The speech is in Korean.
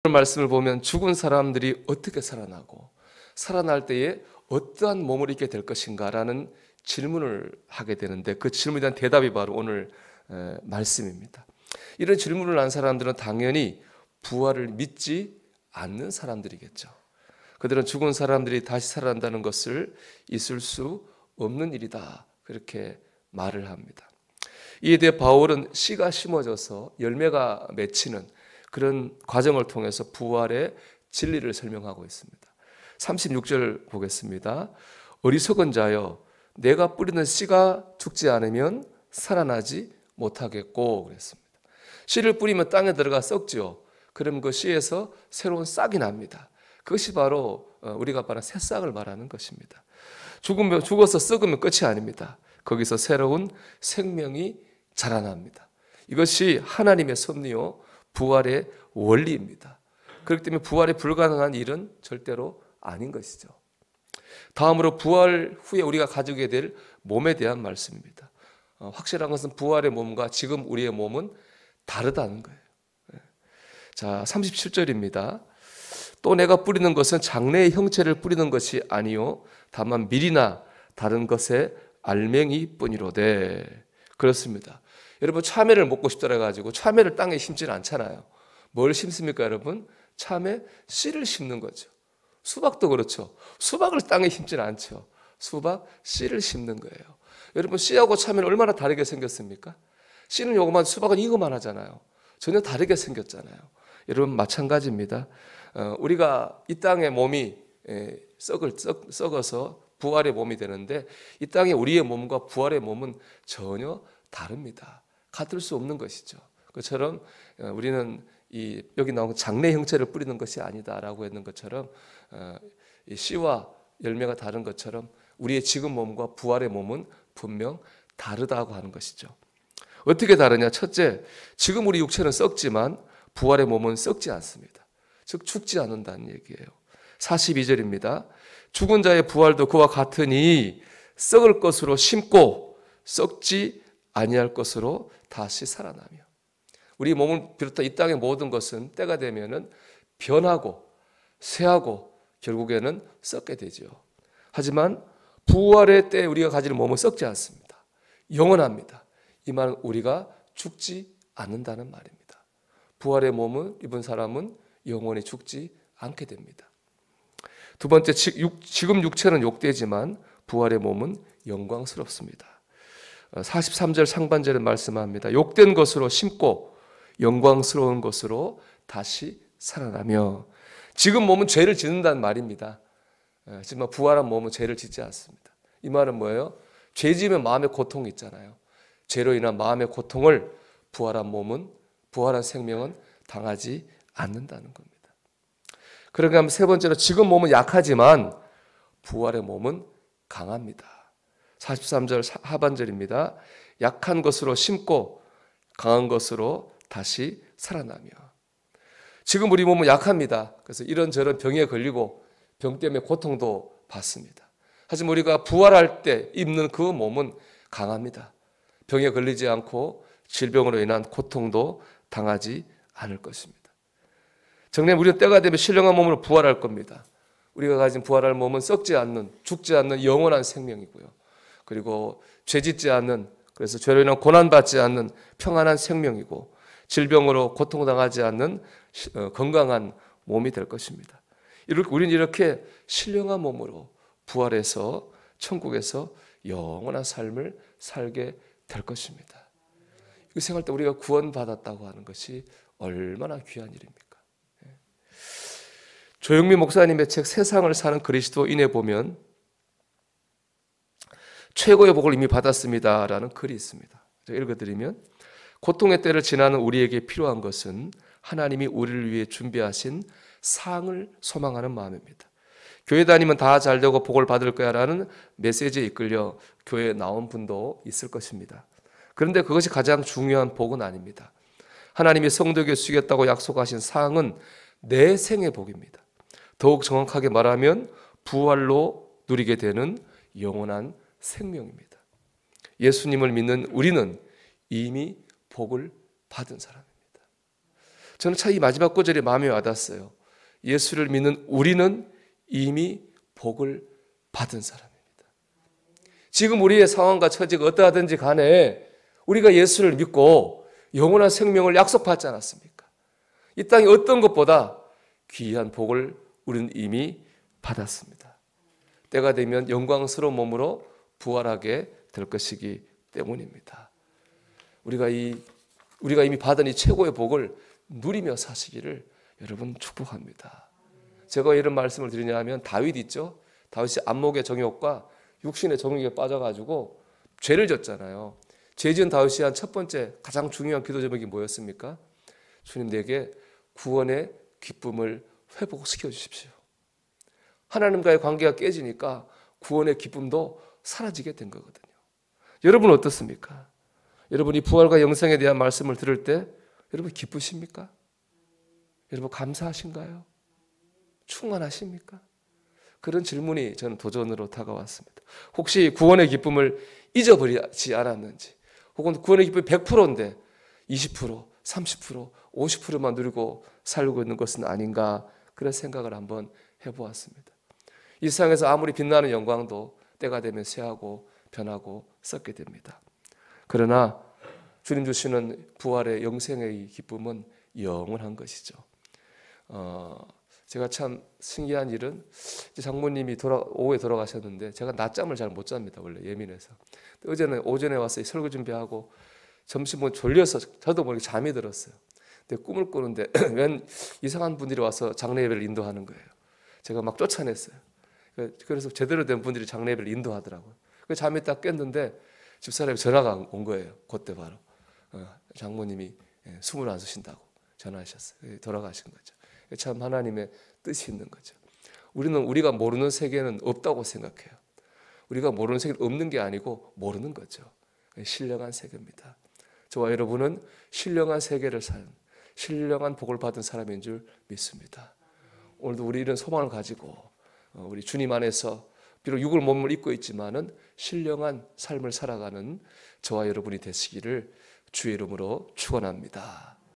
오늘 말씀을 보면 죽은 사람들이 어떻게 살아나고 살아날 때에 어떠한 몸을 입게 될 것인가라는 질문을 하게 되는데, 그 질문에 대한 대답이 바로 오늘 말씀입니다. 이런 질문을 한 사람들은 당연히 부활을 믿지 않는 사람들이겠죠. 그들은 죽은 사람들이 다시 살아난다는 것을 있을 수 없는 일이다, 그렇게 말을 합니다. 이에 대해 바울은 씨가 심어져서 열매가 맺히는 그런 과정을 통해서 부활의 진리를 설명하고 있습니다. 36절 보겠습니다. 어리석은 자여, 내가 뿌리는 씨가 죽지 않으면 살아나지 못하겠고 그랬습니다. 씨를 뿌리면 땅에 들어가 썩죠. 그럼 그 씨에서 새로운 싹이 납니다. 그것이 바로 우리가 말하는 새싹을 말하는 것입니다. 죽어서 썩으면 끝이 아닙니다. 거기서 새로운 생명이 자라납니다. 이것이 하나님의 섭리요 부활의 원리입니다. 그렇기 때문에 부활이 불가능한 일은 절대로 아닌 것이죠. 다음으로 부활 후에 우리가 가지게 될 몸에 대한 말씀입니다. 확실한 것은 부활의 몸과 지금 우리의 몸은 다르다는 거예요. 자, 37절입니다. 또 내가 뿌리는 것은 장래의 형체를 뿌리는 것이 아니요 다만 밀이나 다른 것의 알맹이 뿐이로되. 그렇습니다. 여러분, 참외를 먹고 싶더라 가지고 참외를 땅에 심지는 않잖아요. 뭘 심습니까, 여러분? 참외 씨를 심는 거죠. 수박도 그렇죠. 수박을 땅에 심지는 않죠. 수박 씨를 심는 거예요. 여러분, 씨하고 참외는 얼마나 다르게 생겼습니까? 씨는 요거만, 수박은 이거만 하잖아요. 전혀 다르게 생겼잖아요. 여러분, 마찬가지입니다. 우리가 이 땅의 몸이 썩어서 부활의 몸이 되는데, 이 땅의 우리의 몸과 부활의 몸은 전혀 다릅니다. 같을 수 없는 것이죠. 그처럼 우리는 여기 나온 장래 형체를 뿌리는 것이 아니다라고 했는 것처럼, 이 씨와 열매가 다른 것처럼 우리의 지금 몸과 부활의 몸은 분명 다르다고 하는 것이죠. 어떻게 다르냐? 첫째, 지금 우리 육체는 썩지만 부활의 몸은 썩지 않습니다. 즉 죽지 않는다는 얘기예요. 42절입니다. 죽은 자의 부활도 그와 같으니 썩을 것으로 심고 썩지 아니할 것으로 다시 살아나며. 우리 몸을 비롯한 이 땅의 모든 것은 때가 되면은 변하고 쇠하고 결국에는 썩게 되죠. 하지만 부활의 때에 우리가 가지는 몸은 썩지 않습니다. 영원합니다. 이 말은 우리가 죽지 않는다는 말입니다. 부활의 몸을 입은 사람은 영원히 죽지 않게 됩니다. 두 번째, 지금 육체는 욕되지만 부활의 몸은 영광스럽습니다. 43절 상반절에 말씀합니다. 욕된 것으로 심고 영광스러운 것으로 다시 살아나며. 지금 몸은 죄를 짓는다는 말입니다. 하지만 부활한 몸은 죄를 짓지 않습니다. 이 말은 뭐예요? 죄 지으면 마음의 고통이 있잖아요. 죄로 인한 마음의 고통을 부활한 생명은 당하지 않는다는 겁니다. 그러게 하면 세 번째로, 지금 몸은 약하지만 부활의 몸은 강합니다. 43절 하반절입니다. 약한 것으로 심고 강한 것으로 다시 살아나며. 지금 우리 몸은 약합니다. 그래서 이런저런 병에 걸리고 병 때문에 고통도 받습니다. 하지만 우리가 부활할 때 입는 그 몸은 강합니다. 병에 걸리지 않고 질병으로 인한 고통도 당하지 않을 것입니다. 정녕 우리는 때가 되면 신령한 몸으로 부활할 겁니다. 우리가 가진 부활할 몸은 썩지 않는, 죽지 않는 영원한 생명이고요. 그리고 죄짓지 않는, 그래서 죄로 인한 고난받지 않는 평안한 생명이고, 질병으로 고통당하지 않는 건강한 몸이 될 것입니다. 우리는 이렇게 신령한 몸으로 부활해서 천국에서 영원한 삶을 살게 될 것입니다. 이 생활 때 우리가 구원받았다고 하는 것이 얼마나 귀한 일입니까? 조영미 목사님의 책 세상을 사는 그리스도인에 보면 최고의 복을 이미 받았습니다라는 글이 있습니다. 제가 읽어드리면, 고통의 때를 지나는 우리에게 필요한 것은 하나님이 우리를 위해 준비하신 상을 소망하는 마음입니다. 교회 다니면 다 잘되고 복을 받을 거야 라는 메시지에 이끌려 교회에 나온 분도 있을 것입니다. 그런데 그것이 가장 중요한 복은 아닙니다. 하나님이 성도에게 주시겠다고 약속하신 상은 내 생의 복입니다. 더욱 정확하게 말하면 부활로 누리게 되는 영원한 생명입니다. 예수님을 믿는 우리는 이미 복을 받은 사람입니다. 저는 참 이 마지막 구절이 마음에 와닿았어요. 예수를 믿는 우리는 이미 복을 받은 사람입니다. 지금 우리의 상황과 처지가 어떠하든지 간에 우리가 예수를 믿고 영원한 생명을 약속받지 않았습니까? 이 땅의 어떤 것보다 귀한 복을 우리는 이미 받았습니다. 때가 되면 영광스러운 몸으로 부활하게 될 것이기 때문입니다. 우리가 이미 받은 이 최고의 복을 누리며 사시기를 여러분 축복합니다. 제가 이런 말씀을 드리냐 하면 다윗 있죠? 다윗이 안목의 정욕과 육신의 정욕에 빠져가지고 죄를 졌잖아요. 죄 지은 다윗이 한 첫 번째 가장 중요한 기도 제목이 뭐였습니까? 주님, 내게 구원의 기쁨을 회복시켜 주십시오. 하나님과의 관계가 깨지니까 구원의 기쁨도 사라지게 된 거거든요. 여러분 어떻습니까? 여러분이 부활과 영생에 대한 말씀을 들을 때 여러분 기쁘십니까? 여러분 감사하신가요? 충만하십니까? 그런 질문이 저는 도전으로 다가왔습니다. 혹시 구원의 기쁨을 잊어버리지 않았는지, 혹은 구원의 기쁨이 100%인데 20%, 30%, 50%만 누리고 살고 있는 것은 아닌가, 그런 생각을 한번 해보았습니다. 이 세상에서 아무리 빛나는 영광도 때가 되면 쇠하고 변하고 썩게 됩니다. 그러나 주님 주시는 부활의 영생의 기쁨은 영원한 것이죠. 제가 참 신기한 일은 장모님이 오후에 돌아가셨는데 제가 낮잠을 잘 못 잡니다. 원래 예민해서. 어제는 오전에 와서 설거 준비하고 점심 졸려서 저도 모르게 잠이 들었어요. 근데 꿈을 꾸는데 웬 이상한 분들이 와서 장례 예배를 인도하는 거예요. 제가 막 쫓아냈어요. 그래서 제대로 된 분들이 장례 예배를 인도하더라고요. 잠이 딱 깼는데 집사람이 전화가 온 거예요. 그때 바로 장모님이 숨을 안 쉬신다고 전화하셨어요. 돌아가신 거죠. 참 하나님의 뜻이 있는 거죠. 우리는 우리가 모르는 세계는 없다고 생각해요. 우리가 모르는 세계는 없는 게 아니고 모르는 거죠. 신령한 세계입니다. 저와 여러분은 신령한 세계를 사는 신령한 복을 받은 사람인 줄 믿습니다. 오늘도 우리 이런 소망을 가지고 우리 주님 안에서 비록 육을 몸을 입고 있지만은 신령한 삶을 살아가는 저와 여러분이 되시기를 주의 이름으로 축원합니다.